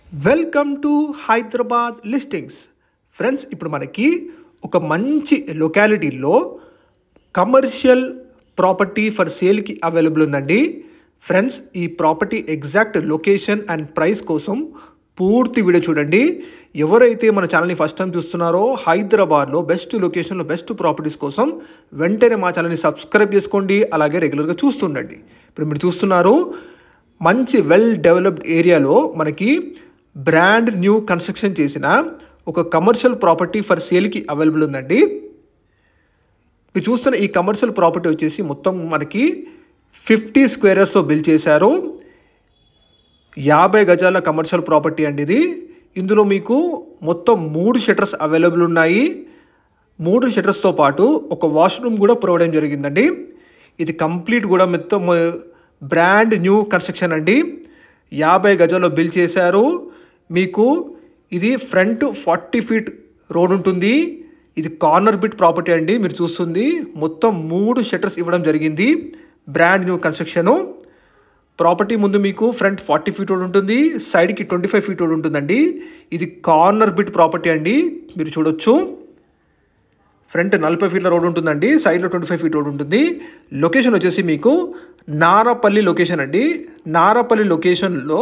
Welcome to Hyderabad listings. Friends, ఇప్పుడు మనకి ఒక మంచి లొకాలిటీలో కమర్షియల్ ప్రాపర్టీ ఫర్ సేల్కి అవైలబుల్ ఉందండి. ఫ్రెండ్స్, ఈ property exact location and price కోసం పూర్తి వీడియో చూడండి. ఎవరైతే మన ఛానల్ని ఫస్ట్ టైం చూస్తున్నారో హైదరాబాద్లో బెస్ట్ లొకేషన్లో బెస్ట్ ప్రాపర్టీస్ కోసం వెంటనే మా ఛానల్ని సబ్స్క్రైబ్ చేసుకోండి. అలాగే రెగ్యులర్గా చూస్తుండండి. ఇప్పుడు మీరు చూస్తున్నారు మంచి వెల్ డెవలప్డ్ ఏరియాలో మనకి బ్రాండ్ న్యూ కన్స్ట్రక్షన్ చేసిన ఒక కమర్షియల్ ప్రాపర్టీ ఫర్ సేల్కి అవైలబుల్ ఉందండి. మీరు చూస్తున్న ఈ కమర్షియల్ ప్రాపర్టీ వచ్చేసి మొత్తం మనకి 50 స్క్వేర్స్తో బిల్డ్ చేశారు. 50 గజాల కమర్షియల్ ప్రాపర్టీ అండి ఇది. ఇందులో మీకు మొత్తం 3 షట్టర్స్ అవైలబుల్ ఉన్నాయి. 3 షట్టర్స్తో పాటు ఒక వాష్రూమ్ కూడా ప్రొవైడ్ చేయడం జరిగిందండి. ఇది కంప్లీట్ కూడా మొత్తం బ్రాండ్ న్యూ కన్స్ట్రక్షన్ అండి. 50 గజాల్లో బిల్డ్ చేశారు. మీకు ఇది ఫ్రంట్ 40 ఫీట్ రోడ్ ఉంటుంది. ఇది కార్నర్ బిట్ ప్రాపర్టీ అండి. మీరు చూస్తుంది మొత్తం 3 షట్టర్స్ ఇవ్వడం జరిగింది. Brand new construction. ప్రాపర్టీ ముందు మీకు ఫ్రంట్ 40 ఫీట్ రోడ్ ఉంటుంది, సైడ్కి 25 ఫీట్ రోడ్ ఉంటుందండి. ఇది కార్నర్ బిట్ ప్రాపర్టీ అండి. మీరు చూడొచ్చు ఫ్రంట్ 40 ఫీట్ల రోడ్ ఉంటుందండి, సైడ్లో 25 ఫీట్ రోడ్ ఉంటుంది. లొకేషన్ వచ్చేసి మీకు నారపల్లి లొకేషన్ అండి. నారపల్లి లొకేషన్లో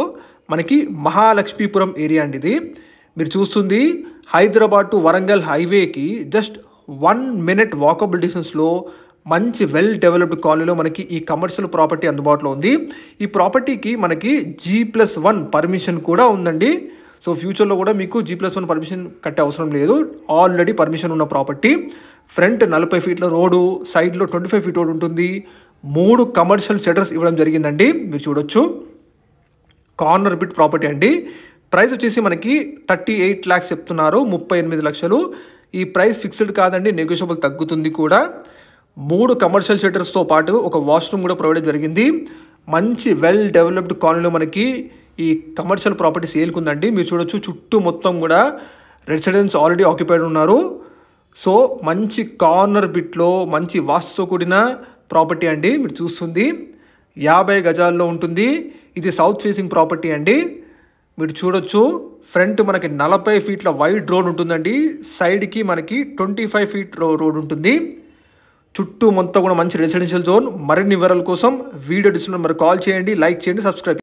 మనకి మహాలక్ష్మీపురం ఏరియా అండి ఇది. మీరు చూస్తుంది హైదరాబాద్ టు వరంగల్ హైవేకి జస్ట్ 1 మినిట్ వాకబుల్ డిస్టెన్స్లో మంచి వెల్ డెవలప్డ్ కాలనీలో మనకి ఈ కమర్షియల్ ప్రాపర్టీ అందుబాటులో ఉంది. ఈ ప్రాపర్టీకి మనకి G+1 పర్మిషన్ కూడా ఉందండి. సో ఫ్యూచర్లో కూడా మీకు G+1 పర్మిషన్ కట్టే అవసరం లేదు. ఆల్రెడీ పర్మిషన్ ఉన్న ప్రాపర్టీ. ఫ్రంట్ 40 ఫీట్ల రోడ్డు, సైడ్లో 25 ఫీట్ రోడ్ ఉంటుంది. 3 కమర్షియల్ షట్టర్స్ ఇవ్వడం జరిగిందండి. మీరు చూడొచ్చు కార్నర్ బిట్ ప్రాపర్టీ అండి. ప్రైస్ వచ్చేసి మనకి 38 lakhs చెప్తున్నారు, 38 లక్షలు. ఈ ప్రైస్ ఫిక్స్డ్ కాదండి, నెగోషియబుల్ తగ్గుతుంది కూడా. 3 కమర్షియల్ షట్టర్స్తో పాటు ఒక వాష్రూమ్ కూడా ప్రొవైడ్ జరిగింది. మంచి వెల్ డెవలప్డ్ కాలనీలో మనకి ఈ కమర్షియల్ ప్రాపర్టీ సేల్కి ఉందండి. మీరు చూడొచ్చు చుట్టూ మొత్తం కూడా రెసిడెన్స్ ఆల్రెడీ ఆక్యుపైడ్ ఉన్నారు. సో మంచి కార్నర్ బిట్లో మంచి వాస్తుతో కూడిన ప్రాపర్టీ అండి. మీరు చూస్తుంది 50 గజాల్లో ఉంటుంది. ఇది సౌత్ ఫేసింగ్ ప్రాపర్టీ అండి. మీరు చూడొచ్చు ఫ్రంట్ మనకి 40 ఫీట్ల వైడ్ రోడ్ ఉంటుందండి, సైడ్కి మనకి 25 ఫీట్ రోడ్ ఉంటుంది. చుట్టూ మొత్తం కూడా మంచి రెసిడెన్షియల్ జోన్. మరిన్ని వివరాల కోసం వీడియో డిస్క్రిప్షన్ నెంబర్ కాల్ చేయండి, లైక్ చేయండి, సబ్స్క్రైబ్